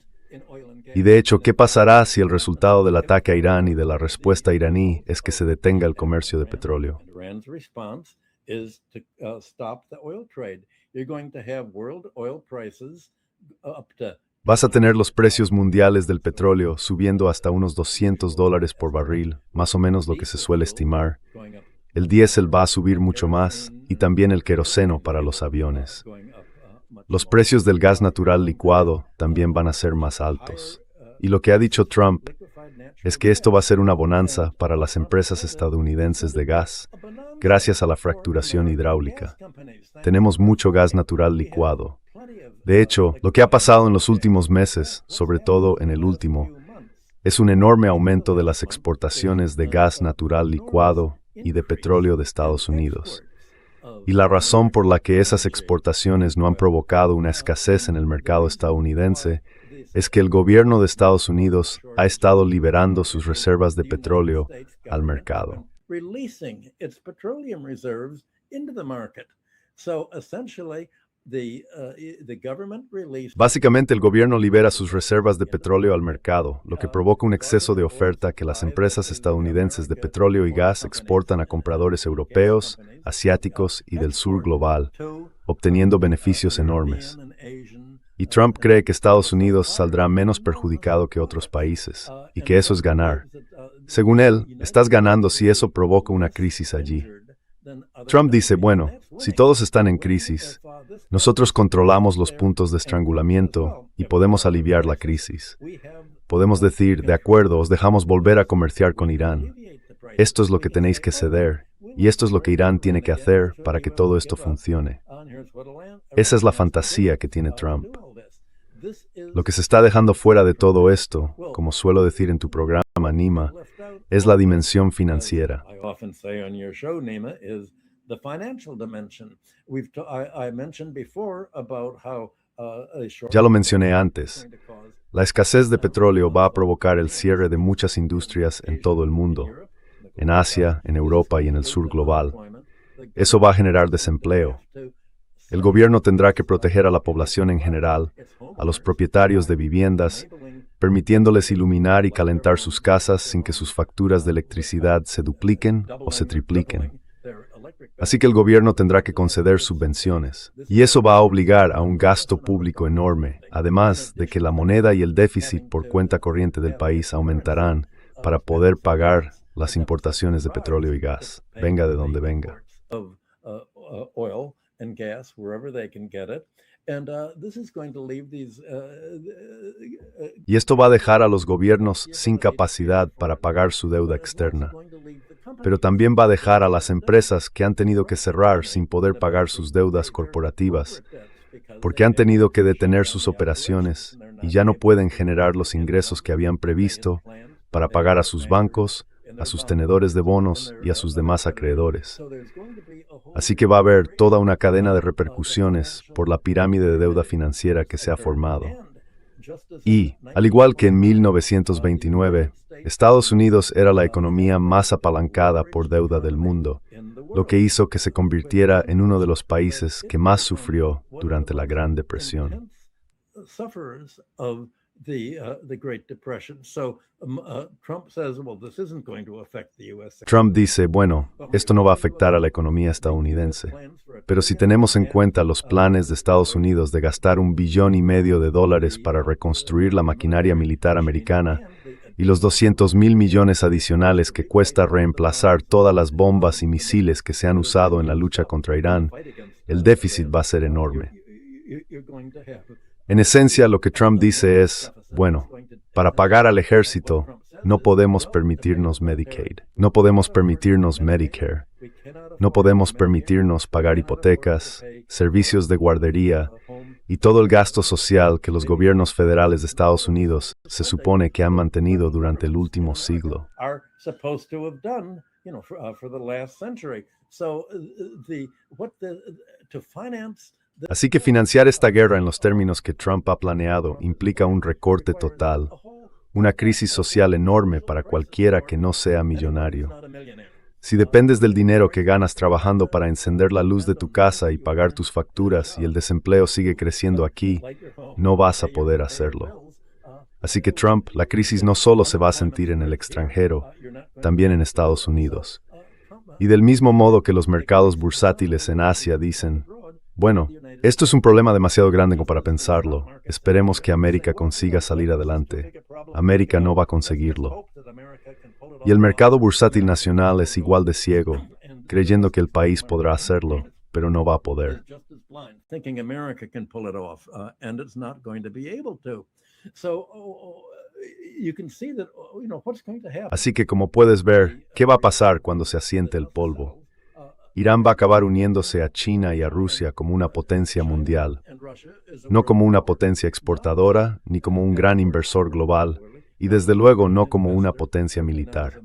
[SPEAKER 7] Y de hecho, ¿qué pasará si el resultado del ataque a Irán y de la respuesta iraní es que se detenga el comercio de petróleo? Vas a tener los precios mundiales del petróleo subiendo hasta unos $200 por barril, más o menos lo que se suele estimar. El diésel va a subir mucho más y también el queroseno para los aviones. Los precios del gas natural licuado también van a ser más altos. Y lo que ha dicho Trump es que esto va a ser una bonanza para las empresas estadounidenses de gas, gracias a la fracturación hidráulica. Tenemos mucho gas natural licuado. De hecho, lo que ha pasado en los últimos meses, sobre todo en el último, es un enorme aumento de las exportaciones de gas natural licuado y de petróleo de Estados Unidos. Y la razón por la que esas exportaciones no han provocado una escasez en el mercado estadounidense es que el gobierno de Estados Unidos ha estado liberando sus reservas de petróleo al mercado. Básicamente, el gobierno libera sus reservas de petróleo al mercado, lo que provoca un exceso de oferta que las empresas estadounidenses de petróleo y gas exportan a compradores europeos, asiáticos y del sur global, obteniendo beneficios enormes. Y Trump cree que Estados Unidos saldrá menos perjudicado que otros países, y que eso es ganar. Según él, estás ganando si eso provoca una crisis allí. Trump dice, bueno, si todos están en crisis, nosotros controlamos los puntos de estrangulamiento y podemos aliviar la crisis. Podemos decir, de acuerdo, os dejamos volver a comerciar con Irán. Esto es lo que tenéis que ceder, y esto es lo que Irán tiene que hacer para que todo esto funcione. Esa es la fantasía que tiene Trump. Lo que se está dejando fuera de todo esto, como suelo decir en tu programa, Nima, es la dimensión financiera. Ya lo mencioné antes. La escasez de petróleo va a provocar el cierre de muchas industrias en todo el mundo, en Asia, en Europa y en el sur global. Eso va a generar desempleo. El gobierno tendrá que proteger a la población en general, a los propietarios de viviendas, permitiéndoles iluminar y calentar sus casas sin que sus facturas de electricidad se dupliquen o se tripliquen. Así que el gobierno tendrá que conceder subvenciones, y eso va a obligar a un gasto público enorme, además de que la moneda y el déficit por cuenta corriente del país aumentarán para poder pagar las importaciones de petróleo y gas, venga de donde venga. Y esto va a dejar a los gobiernos sin capacidad para pagar su deuda externa. Pero también va a dejar a las empresas que han tenido que cerrar sin poder pagar sus deudas corporativas, porque han tenido que detener sus operaciones y ya no pueden generar los ingresos que habían previsto para pagar a sus bancos, a sus tenedores de bonos y a sus demás acreedores. Así que va a haber toda una cadena de repercusiones por la pirámide de deuda financiera que se ha formado. Y, al igual que en 1929, Estados Unidos era la economía más apalancada por deuda del mundo, lo que hizo que se convirtiera en uno de los países que más sufrió durante la Gran Depresión. Trump dice, bueno, esto no va a afectar a la economía estadounidense, pero si tenemos en cuenta los planes de Estados Unidos de gastar $1,5 billones para reconstruir la maquinaria militar americana y los $200 mil millones adicionales que cuesta reemplazar todas las bombas y misiles que se han usado en la lucha contra Irán, el déficit va a ser enorme. En esencia, lo que Trump dice es, bueno, para pagar al ejército, no podemos permitirnos Medicaid, no podemos permitirnos Medicare, no podemos permitirnos pagar hipotecas, servicios de guardería y todo el gasto social que los gobiernos federales de Estados Unidos se supone que han mantenido durante el último siglo. Así que financiar esta guerra en los términos que Trump ha planeado implica un recorte total, una crisis social enorme para cualquiera que no sea millonario. Si dependes del dinero que ganas trabajando para encender la luz de tu casa y pagar tus facturas y el desempleo sigue creciendo aquí, no vas a poder hacerlo. Así que Trump, la crisis no solo se va a sentir en el extranjero, también en Estados Unidos. Y del mismo modo que los mercados bursátiles en Asia dicen, bueno, esto es un problema demasiado grande como para pensarlo. Esperemos que América consiga salir adelante. América no va a conseguirlo. Y el mercado bursátil nacional es igual de ciego, creyendo que el país podrá hacerlo, pero no va a poder. Así que como puedes ver, ¿qué va a pasar cuando se asiente el polvo? Irán va a acabar uniéndose a China y a Rusia como una potencia mundial, no como una potencia exportadora, ni como un gran inversor global, y desde luego no como una potencia militar.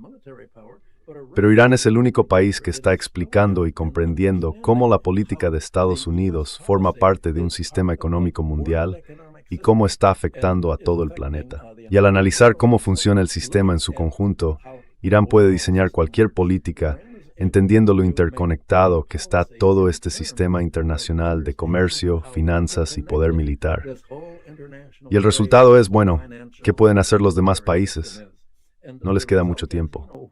[SPEAKER 7] Pero Irán es el único país que está explicando y comprendiendo cómo la política de Estados Unidos forma parte de un sistema económico mundial y cómo está afectando a todo el planeta. Y al analizar cómo funciona el sistema en su conjunto, Irán puede diseñar cualquier política entendiendo lo interconectado que está todo este sistema internacional de comercio, finanzas y poder militar. Y el resultado es, bueno, ¿qué pueden hacer los demás países? No les queda mucho tiempo.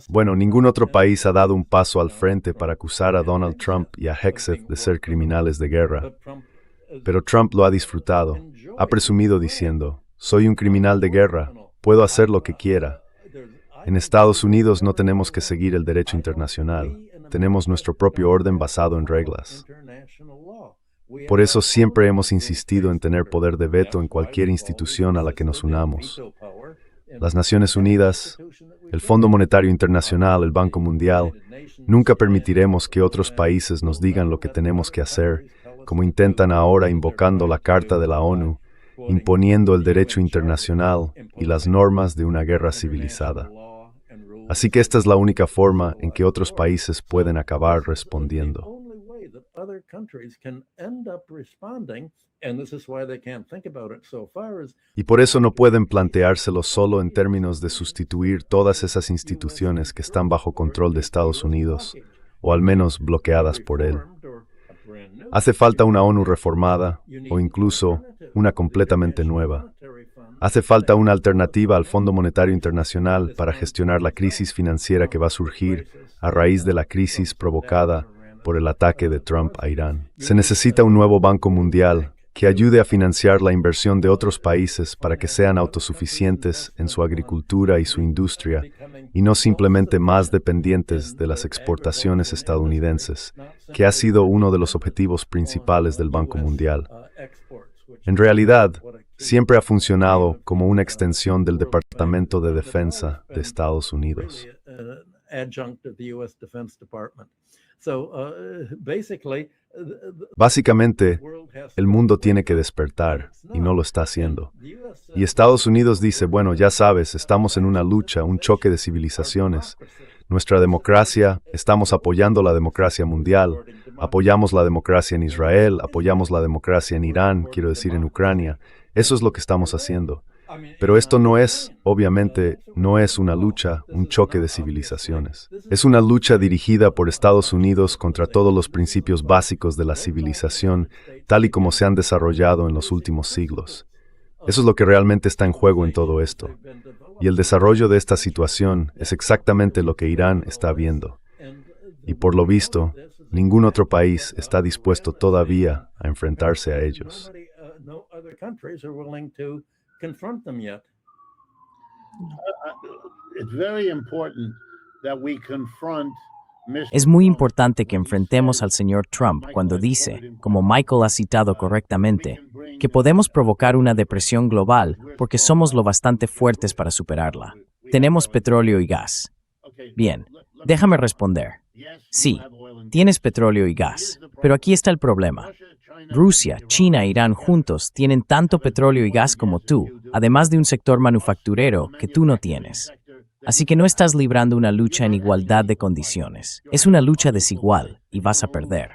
[SPEAKER 7] Bueno, ningún otro país ha dado un paso al frente para acusar a Donald Trump y a Hegseth de ser criminales de guerra. Pero Trump lo ha disfrutado. Ha presumido diciendo, soy un criminal de guerra, puedo hacer lo que quiera. En Estados Unidos no tenemos que seguir el derecho internacional. Tenemos nuestro propio orden basado en reglas. Por eso siempre hemos insistido en tener poder de veto en cualquier institución a la que nos unamos. Las Naciones Unidas, el Fondo Monetario Internacional, el Banco Mundial, nunca permitiremos que otros países nos digan lo que tenemos que hacer, como intentan ahora invocando la Carta de la ONU, imponiendo el derecho internacional y las normas de una guerra civilizada. Así que esta es la única forma en que otros países pueden acabar respondiendo. Y por eso no pueden planteárselo solo en términos de sustituir todas esas instituciones que están bajo control de Estados Unidos, o al menos bloqueadas por él. Hace falta una ONU reformada, o incluso una completamente nueva. Hace falta una alternativa al Fondo Monetario Internacional para gestionar la crisis financiera que va a surgir a raíz de la crisis provocada por el ataque de Trump a Irán. Se necesita un nuevo Banco Mundial que ayude a financiar la inversión de otros países para que sean autosuficientes en su agricultura y su industria, y no simplemente más dependientes de las exportaciones estadounidenses, que ha sido uno de los objetivos principales del Banco Mundial. En realidad, siempre ha funcionado como una extensión del Departamento de Defensa de Estados Unidos. Básicamente, el mundo tiene que despertar, y no lo está haciendo. Y Estados Unidos dice, bueno, ya sabes, estamos en una lucha, un choque de civilizaciones. Nuestra democracia, estamos apoyando la democracia mundial, apoyamos la democracia en Israel, apoyamos la democracia en Irán, quiero decir en Ucrania. Eso es lo que estamos haciendo. Pero esto no es, obviamente, no es una lucha, un choque de civilizaciones. Es una lucha dirigida por Estados Unidos contra todos los principios básicos de la civilización, tal y como se han desarrollado en los últimos siglos. Eso es lo que realmente está en juego en todo esto. Y el desarrollo de esta situación es exactamente lo que Irán está viendo. Y por lo visto, ningún otro país está dispuesto todavía a enfrentarse a ellos.
[SPEAKER 4] Es muy importante que enfrentemos al señor Trump cuando dice, como Michael ha citado correctamente, que podemos provocar una depresión global porque somos lo bastante fuertes para superarla. Tenemos petróleo y gas. Bien, déjame responder. Sí, tienes petróleo y gas, pero aquí está el problema. Rusia, China e Irán juntos tienen tanto petróleo y gas como tú, además de un sector manufacturero que tú no tienes. Así que no estás librando una lucha en igualdad de condiciones. Es una lucha desigual y vas a perder.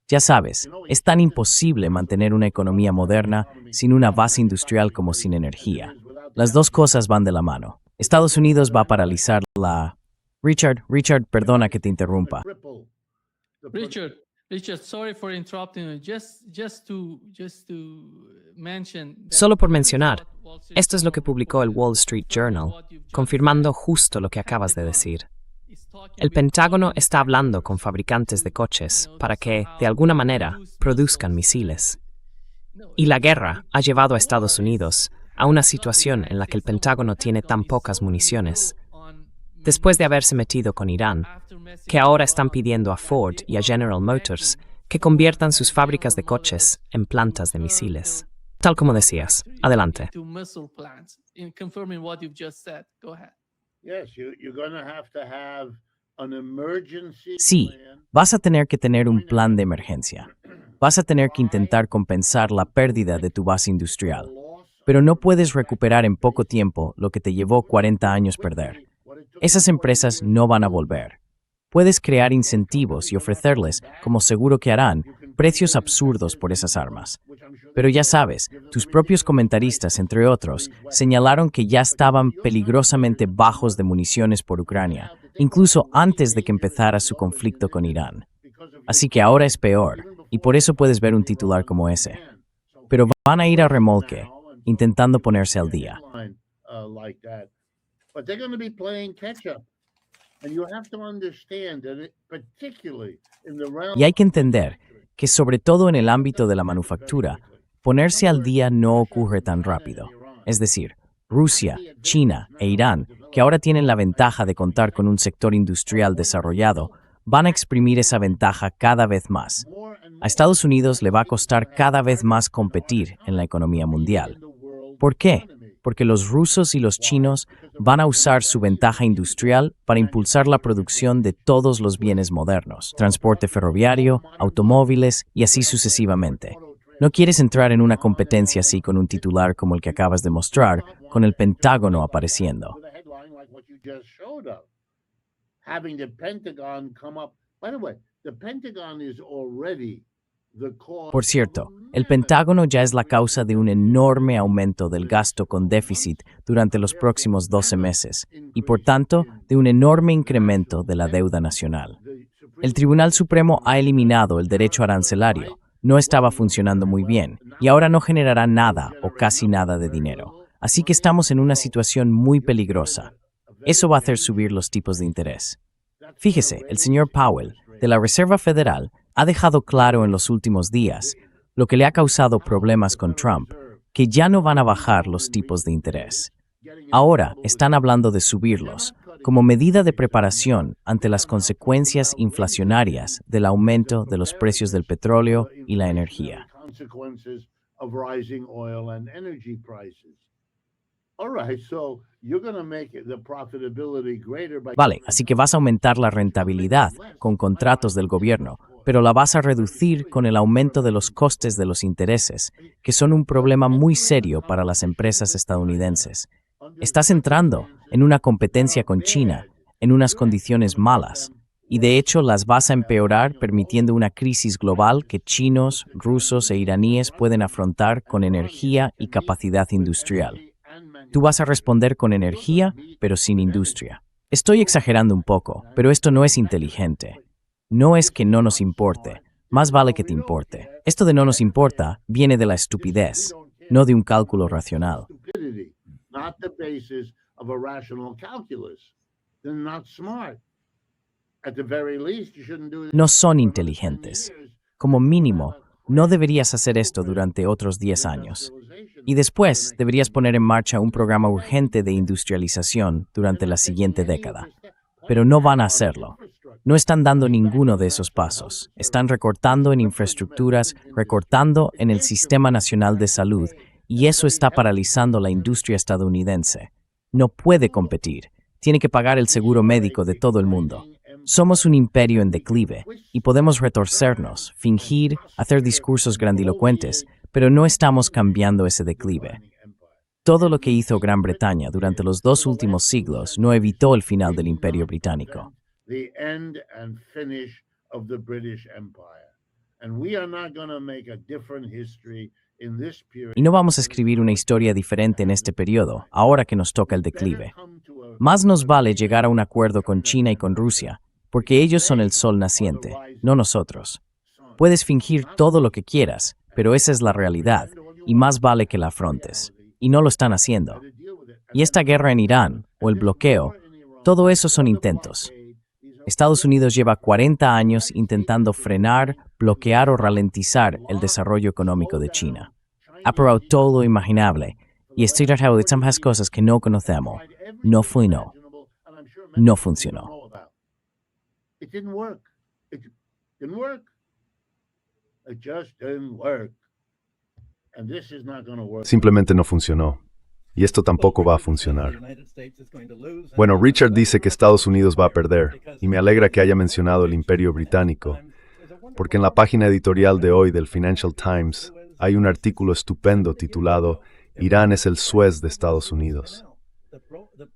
[SPEAKER 4] Ya sabes, es tan imposible mantener una economía moderna sin una base industrial como sin energía. Las dos cosas van de la mano. Estados Unidos va a paralizar la... Richard, perdona que te interrumpa.
[SPEAKER 2] Richard, sorry for interrupting you. Just to mention.
[SPEAKER 1] Solo por mencionar, esto es lo que publicó el Wall Street Journal, confirmando justo lo que acabas de decir. El Pentágono está hablando con fabricantes de coches para que, de alguna manera, produzcan misiles. Y la guerra ha llevado a Estados Unidos a una situación en la que el Pentágono tiene tan pocas municiones, después de haberse metido con Irán, que ahora están pidiendo a Ford y a General Motors que conviertan sus fábricas de coches en plantas de misiles. Tal como decías. Adelante.
[SPEAKER 4] Sí, vas a tener que tener un plan de emergencia. Vas a tener que intentar compensar la pérdida de tu base industrial. Pero no puedes recuperar en poco tiempo lo que te llevó 40 años perder. Esas empresas no van a volver. Puedes crear incentivos y ofrecerles, como seguro que harán, precios absurdos por esas armas. Pero ya sabes, tus propios comentaristas, entre otros, señalaron que ya estaban peligrosamente bajos de municiones por Ucrania, incluso antes de que empezara su conflicto con Irán. Así que ahora es peor, y por eso puedes ver un titular como ese. Pero van a ir a remolque, intentando ponerse al día. Y hay que entender que, sobre todo en el ámbito de la manufactura, ponerse al día no ocurre tan rápido. Es decir, Rusia, China e Irán, que ahora tienen la ventaja de contar con un sector industrial desarrollado, van a exprimir esa ventaja cada vez más. A Estados Unidos le va a costar cada vez más competir en la economía mundial. ¿Por qué? Porque los rusos y los chinos van a usar su ventaja industrial para impulsar la producción de todos los bienes modernos, transporte ferroviario, automóviles y así sucesivamente. No quieres entrar en una competencia así con un titular como el que acabas de mostrar, con el Pentágono apareciendo. Por cierto, el Pentágono ya es la causa de un enorme aumento del gasto con déficit durante los próximos 12 meses y, por tanto, de un enorme incremento de la deuda nacional. El Tribunal Supremo ha eliminado el derecho arancelario. No estaba funcionando muy bien y ahora no generará nada o casi nada de dinero. Así que estamos en una situación muy peligrosa. Eso va a hacer subir los tipos de interés. Fíjese, el señor Powell, de la Reserva Federal, ha dejado claro en los últimos días, lo que le ha causado problemas con Trump, que ya no van a bajar los tipos de interés. Ahora están hablando de subirlos, como medida de preparación ante las consecuencias inflacionarias del aumento de los precios del petróleo y la energía. Vale, así que vas a aumentar la rentabilidad con contratos del gobierno, pero la vas a reducir con el aumento de los costes de los intereses, que son un problema muy serio para las empresas estadounidenses. Estás entrando en una competencia con China, en unas condiciones malas, y de hecho las vas a empeorar permitiendo una crisis global que chinos, rusos e iraníes pueden afrontar con energía y capacidad industrial. Tú vas a responder con energía, pero sin industria. Estoy exagerando un poco, pero esto no es inteligente. No es que no nos importe, más vale que te importe. Esto de no nos importa viene de la estupidez, no de un cálculo racional. No son inteligentes. Como mínimo, no deberías hacer esto durante otros 10 años. Y después deberías poner en marcha un programa urgente de industrialización durante la siguiente década. Pero no van a hacerlo. No están dando ninguno de esos pasos. Están recortando en infraestructuras, recortando en el Sistema Nacional de Salud, y eso está paralizando la industria estadounidense. No puede competir. Tiene que pagar el seguro médico de todo el mundo. Somos un imperio en declive y podemos retorcernos, fingir, hacer discursos grandilocuentes, pero no estamos cambiando ese declive. Todo lo que hizo Gran Bretaña durante los 2 últimos siglos no evitó el final del Imperio Británico. Y no vamos a escribir una historia diferente en este periodo, ahora que nos toca el declive. Más nos vale llegar a un acuerdo con China y con Rusia, porque ellos son el sol naciente, no nosotros. Puedes fingir todo lo que quieras, pero esa es la realidad, y más vale que la afrontes. Y no lo están haciendo. Y esta guerra en Irán, o el bloqueo, todo eso son intentos. Estados Unidos lleva 40 años intentando frenar, bloquear o ralentizar el desarrollo económico de China. Ha probado todo lo imaginable, y estoy tratando de tantas cosas que no conocemos. No funcionó. No funcionó.
[SPEAKER 7] Simplemente no funcionó. Y esto tampoco va a funcionar. Bueno, Richard dice que Estados Unidos va a perder, y me alegra que haya mencionado el Imperio Británico, porque en la página editorial de hoy del Financial Times hay un artículo estupendo titulado «Irán es el Suez de Estados Unidos».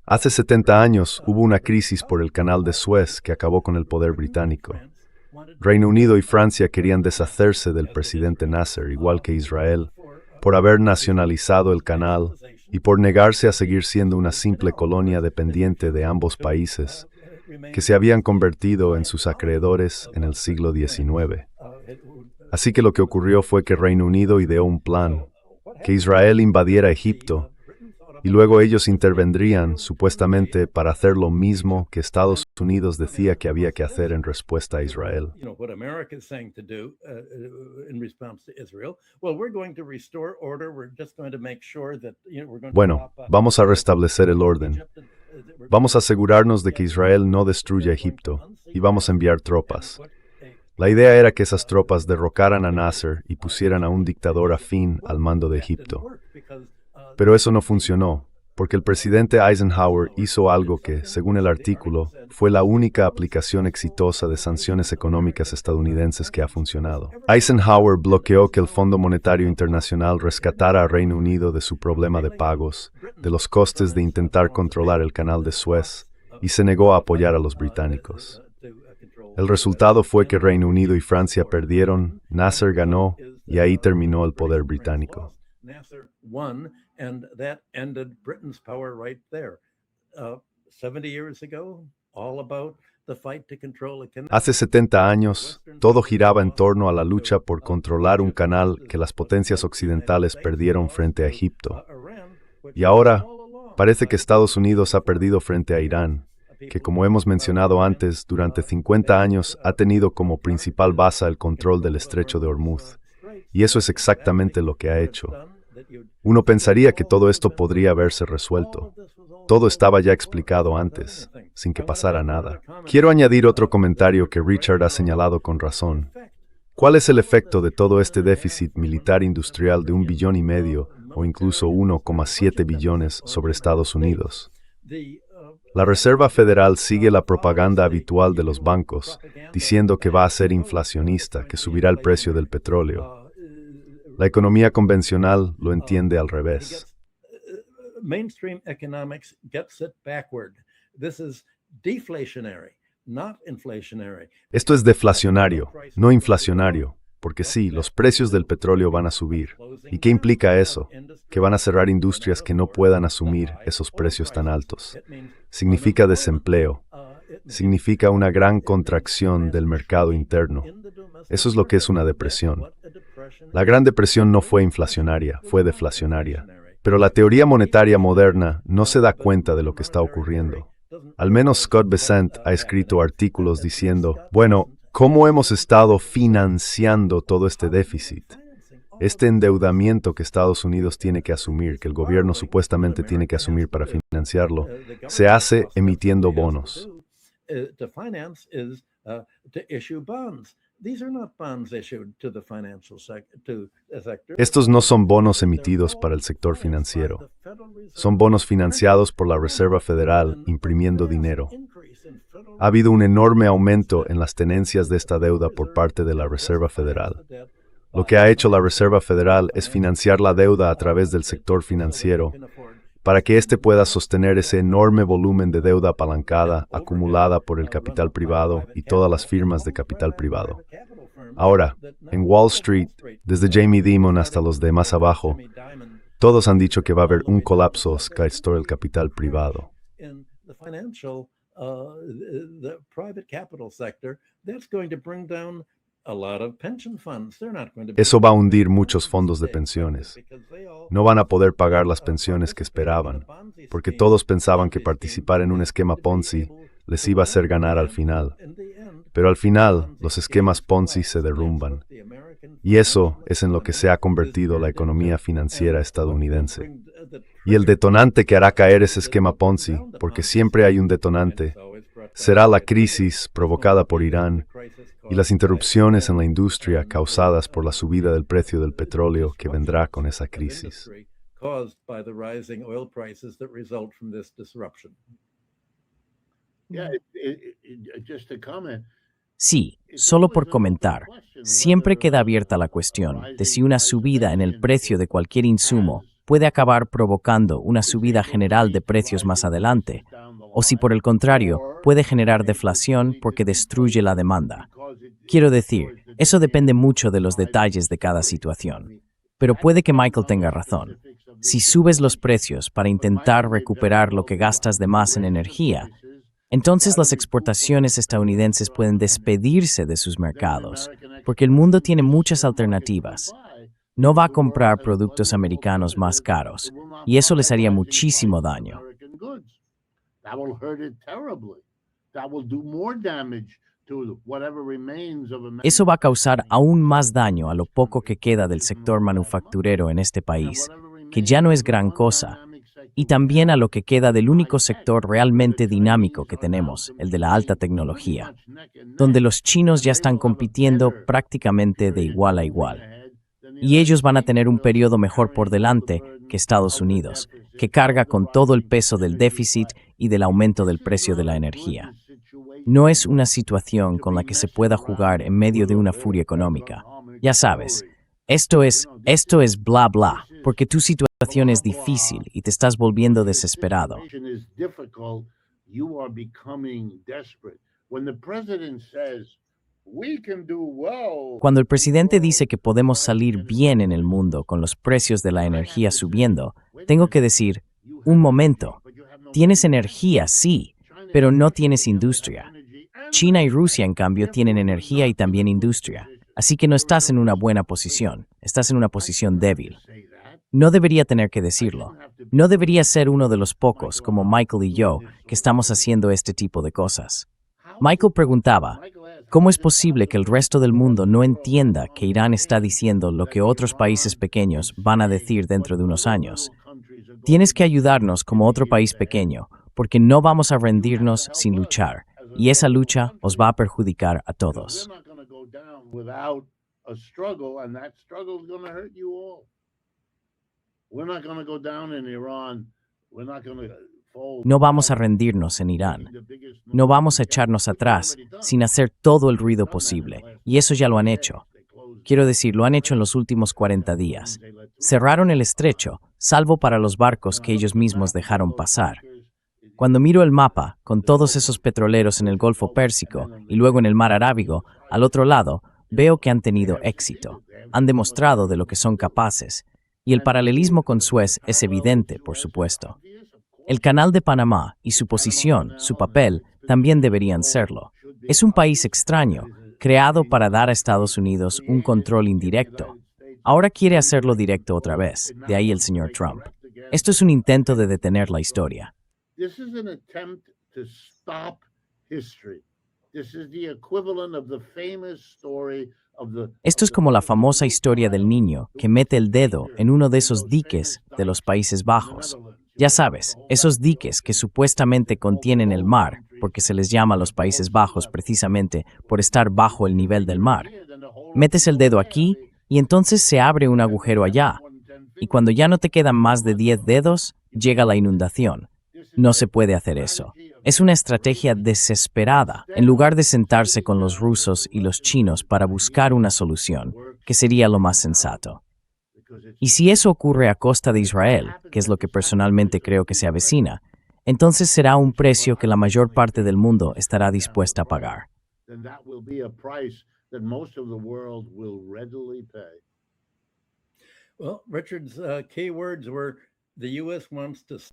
[SPEAKER 7] Hace 70 años hubo una crisis por el canal de Suez que acabó con el poder británico. Reino Unido y Francia querían deshacerse del presidente Nasser, igual que Israel, por haber nacionalizado el canal y por negarse a seguir siendo una simple colonia dependiente de ambos países, que se habían convertido en sus acreedores en el siglo XIX. Así que lo que ocurrió fue que Reino Unido ideó un plan, que Israel invadiera Egipto, y luego ellos intervendrían, supuestamente, para hacer lo mismo que Estados Unidos decía que había que hacer en respuesta a Israel. Bueno, vamos a restablecer el orden. Vamos a asegurarnos de que Israel no destruya Egipto, y vamos a enviar tropas. La idea era que esas tropas derrocaran a Nasser y pusieran a un dictador afín al mando de Egipto. Pero eso no funcionó, porque el presidente Eisenhower hizo algo que, según el artículo, fue la única aplicación exitosa de sanciones económicas estadounidenses que ha funcionado. Eisenhower bloqueó que el Fondo Monetario Internacional rescatara a Reino Unido de su problema de pagos, de los costes de intentar controlar el canal de Suez, y se negó a apoyar a los británicos. El resultado fue que Reino Unido y Francia perdieron, Nasser ganó, y ahí terminó el poder británico.
[SPEAKER 6] And that ended Britain's power right there. 70 years ago, all about the fight to control a canal.
[SPEAKER 7] Hace 70 años, todo giraba en torno a la lucha por controlar un canal que las potencias occidentales perdieron frente a Egipto. Y ahora, parece que Estados Unidos ha perdido frente a Irán, que, como hemos mencionado antes, durante 50 años ha tenido como principal base el control del estrecho de Hormuz. Y eso es exactamente lo que ha hecho. Uno pensaría que todo esto podría haberse resuelto. Todo estaba ya explicado antes, sin que pasara nada. Quiero añadir otro comentario que Richard ha señalado con razón. ¿Cuál es el efecto de todo este déficit militar industrial de 1,5 billones o incluso 1,7 billones sobre Estados Unidos? La Reserva Federal sigue la propaganda habitual de los bancos, diciendo que va a ser inflacionista, que subirá el precio del petróleo. La economía convencional lo entiende al revés.
[SPEAKER 6] Mainstream economics gets it backward. This is deflationary, not inflationary.
[SPEAKER 7] Esto es deflacionario, no inflacionario, porque sí, los precios del petróleo van a subir. ¿Y qué implica eso? Que van a cerrar industrias que no puedan asumir esos precios tan altos. Significa desempleo. Significa una gran contracción del mercado interno. Eso es lo que es una depresión. La Gran Depresión no fue inflacionaria, fue deflacionaria. Pero la teoría monetaria moderna no se da cuenta de lo que está ocurriendo. Al menos Scott Bessent ha escrito artículos diciendo, bueno, ¿cómo hemos estado financiando todo este déficit? Este endeudamiento que Estados Unidos tiene que asumir, que el gobierno supuestamente tiene que asumir para financiarlo, se hace emitiendo bonos. Estos no son bonos emitidos para el sector financiero. Son bonos financiados por la Reserva Federal imprimiendo dinero. Ha habido un enorme aumento en las tenencias de esta deuda por parte de la Reserva Federal. Lo que ha hecho la Reserva Federal es financiar la deuda a través del sector financiero para que éste pueda sostener ese enorme volumen de deuda apalancada acumulada por el capital privado y todas las firmas de capital privado. Ahora, en Wall Street, desde Jamie Dimon hasta los de más abajo, todos han dicho que va a haber un colapso del capital privado. Eso va a hundir muchos fondos de pensiones. No van a poder pagar las pensiones que esperaban, porque todos pensaban que participar en un esquema Ponzi les iba a hacer ganar al final. Pero al final, los esquemas Ponzi se derrumban. Y eso es en lo que se ha convertido la economía financiera estadounidense. Y el detonante que hará caer ese esquema Ponzi, porque siempre hay un detonante, será la crisis provocada por Irán y las interrupciones en la industria causadas por la subida del precio del petróleo que vendrá con esa crisis.
[SPEAKER 4] Sí, solo por comentar, siempre queda abierta la cuestión de si una subida en el precio de cualquier insumo puede acabar provocando una subida general de precios más adelante, o si por el contrario puede generar deflación porque destruye la demanda. Quiero decir, eso depende mucho de los detalles de cada situación. Pero puede que Michael tenga razón. Si subes los precios para intentar recuperar lo que gastas de más en energía, entonces las exportaciones estadounidenses pueden despedirse de sus mercados, porque el mundo tiene muchas alternativas. No va a comprar productos americanos más caros, y eso les haría muchísimo daño. Eso va a causar aún más daño a lo poco que queda del sector manufacturero en este país, que ya no es gran cosa, y también a lo que queda del único sector realmente dinámico que tenemos, el de la alta tecnología, donde los chinos ya están compitiendo prácticamente de igual a igual. Y ellos van a tener un periodo mejor por delante que Estados Unidos, que carga con todo el peso del déficit y del aumento del precio de la energía. No es una situación con la que se pueda jugar en medio de una furia económica. Ya sabes, esto es bla bla, porque tu situación es difícil y te estás volviendo desesperado. Cuando el presidente dice que podemos salir bien en el mundo con los precios de la energía subiendo, tengo que decir, un momento, tienes energía, sí, pero no tienes industria. China y Rusia, en cambio, tienen energía y también industria, así que no estás en una buena posición, estás en una posición débil. No debería tener que decirlo. No debería ser uno de los pocos, como Michael y yo, que estamos haciendo este tipo de cosas. Michael preguntaba, ¿cómo es posible que el resto del mundo no entienda que Irán está diciendo lo que otros países pequeños van a decir dentro de unos años? Tienes que ayudarnos como otro país pequeño, porque no vamos a rendirnos sin luchar, y esa lucha os va a perjudicar a todos. No vamos a rendirnos en Irán. No vamos a echarnos atrás sin hacer todo el ruido posible, y eso ya lo han hecho. Quiero decir, lo han hecho en los últimos 40 días. Cerraron el estrecho, salvo para los barcos que ellos mismos dejaron pasar. Cuando miro el mapa, con todos esos petroleros en el Golfo Pérsico y luego en el Mar Arábigo, al otro lado, veo que han tenido éxito. Han demostrado de lo que son capaces. Y el paralelismo con Suez es evidente, por supuesto. El Canal de Panamá y su posición, su papel, también deberían serlo. Es un país extraño, creado para dar a Estados Unidos un control indirecto. Ahora quiere hacerlo directo otra vez, de ahí el señor Trump. Esto es un intento de detener la historia. Esto es como la famosa historia del niño que mete el dedo en uno de esos diques de los Países Bajos. Ya sabes, esos diques que supuestamente contienen el mar, porque se les llama los Países Bajos precisamente por estar bajo el nivel del mar. Metes el dedo aquí y entonces se abre un agujero allá. Y cuando ya no te quedan más de 10 dedos, llega la inundación. No se puede hacer eso. Es una estrategia desesperada, en lugar de sentarse con los rusos y los chinos para buscar una solución, que sería lo más sensato. Y si eso ocurre a costa de Israel, que es lo que personalmente creo que se avecina, entonces será un precio que la mayor parte del mundo estará dispuesta a pagar.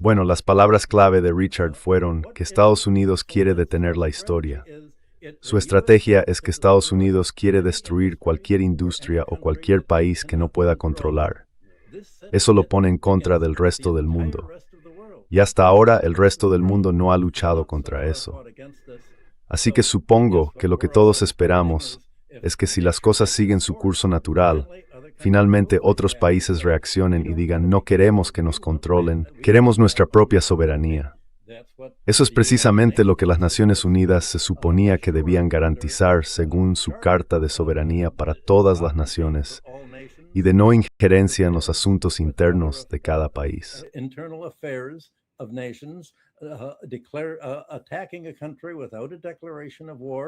[SPEAKER 7] Bueno, las palabras clave de Richard fueron que Estados Unidos quiere detener la historia. Su estrategia es que Estados Unidos quiere destruir cualquier industria o cualquier país que no pueda controlar. Eso lo pone en contra del resto del mundo. Y hasta ahora el resto del mundo no ha luchado contra eso. Así que supongo que lo que todos esperamos es que si las cosas siguen su curso natural, finalmente otros países reaccionen y digan no queremos que nos controlen, queremos nuestra propia soberanía. Eso es precisamente lo que las Naciones Unidas se suponía que debían garantizar según su Carta de Soberanía para todas las naciones y de no injerencia en los asuntos internos de cada país.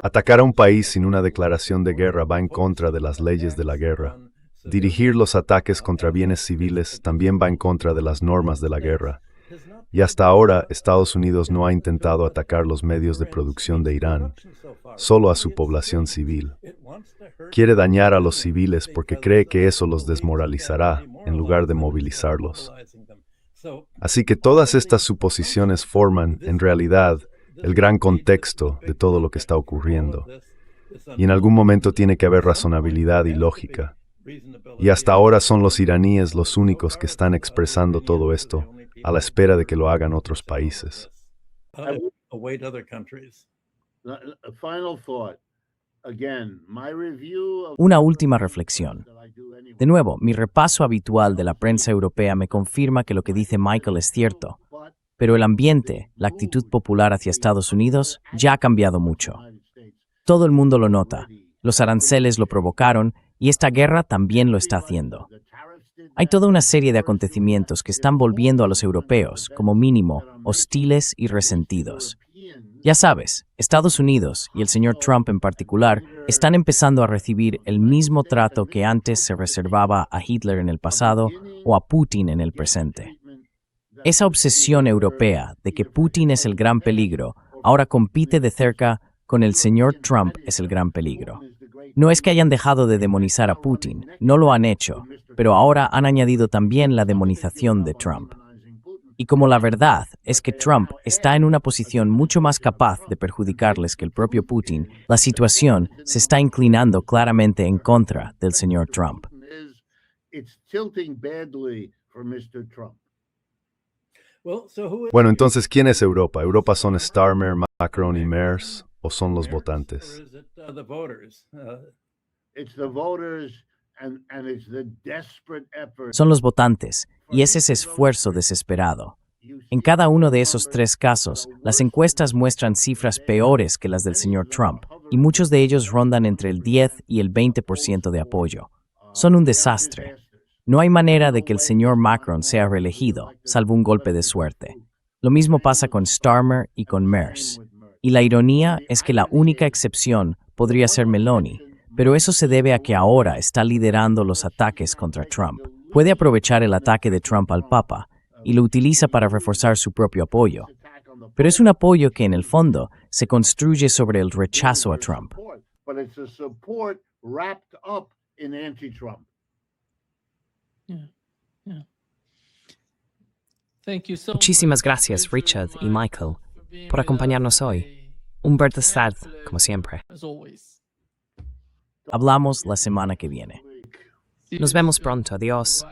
[SPEAKER 7] Atacar a un país sin una declaración de guerra va en contra de las leyes de la guerra. Dirigir los ataques contra bienes civiles también va en contra de las normas de la guerra. Y hasta ahora Estados Unidos no ha intentado atacar los medios de producción de Irán, solo a su población civil. Quiere dañar a los civiles porque cree que eso los desmoralizará en lugar de movilizarlos. Así que todas estas suposiciones forman, en realidad, el gran contexto de todo lo que está ocurriendo. Y en algún momento tiene que haber razonabilidad y lógica. Y hasta ahora son los iraníes los únicos que están expresando todo esto, a la espera de que lo hagan otros países.
[SPEAKER 5] Final thought. Again, my review of
[SPEAKER 4] Una última reflexión. De nuevo, mi repaso habitual de la prensa europea me confirma que lo que dice Michael es cierto, pero el ambiente, la actitud popular hacia Estados Unidos, ya ha cambiado mucho. Todo el mundo lo nota, los aranceles lo provocaron y esta guerra también lo está haciendo. Hay toda una serie de acontecimientos que están volviendo a los europeos, como mínimo, hostiles y resentidos. Ya sabes, Estados Unidos, y el señor Trump en particular, están empezando a recibir el mismo trato que antes se reservaba a Hitler en el pasado o a Putin en el presente. Esa obsesión europea de que Putin es el gran peligro ahora compite de cerca con el señor Trump es el gran peligro. No es que hayan dejado de demonizar a Putin, no lo han hecho, pero ahora han añadido también la demonización de Trump. Y como la verdad es que Trump está en una posición mucho más capaz de perjudicarles que el propio Putin, la situación se está inclinando claramente en contra del señor Trump.
[SPEAKER 5] it's tilting badly for Mr. Trump.
[SPEAKER 7] Bueno, entonces, ¿quién es Europa? ¿Europa son Starmer, Macron y Merz o son los votantes?
[SPEAKER 5] It's the voters and it's the desperate effort.
[SPEAKER 4] Son los votantes, y es ese esfuerzo desesperado. En cada uno de esos tres casos, las encuestas muestran cifras peores que las del señor Trump, y muchos de ellos rondan entre el 10 y el 20% de apoyo. Son un desastre. No hay manera de que el señor Macron sea reelegido, salvo un golpe de suerte. Lo mismo pasa con Starmer y con Merz. Y la ironía es que la única excepción podría ser Meloni, pero eso se debe a que ahora está liderando los ataques contra Trump. Puede aprovechar el ataque de Trump al Papa y lo utiliza para reforzar su propio apoyo. Pero es un apoyo que en el fondo se construye sobre el rechazo a Trump.
[SPEAKER 5] But it's a support wrapped up in anti-Trump.
[SPEAKER 1] Muchísimas gracias, Richard y Michael, por acompañarnos hoy. Un verdad, como siempre.
[SPEAKER 4] Hablamos la semana que viene.
[SPEAKER 1] Nos vemos pronto. Adiós.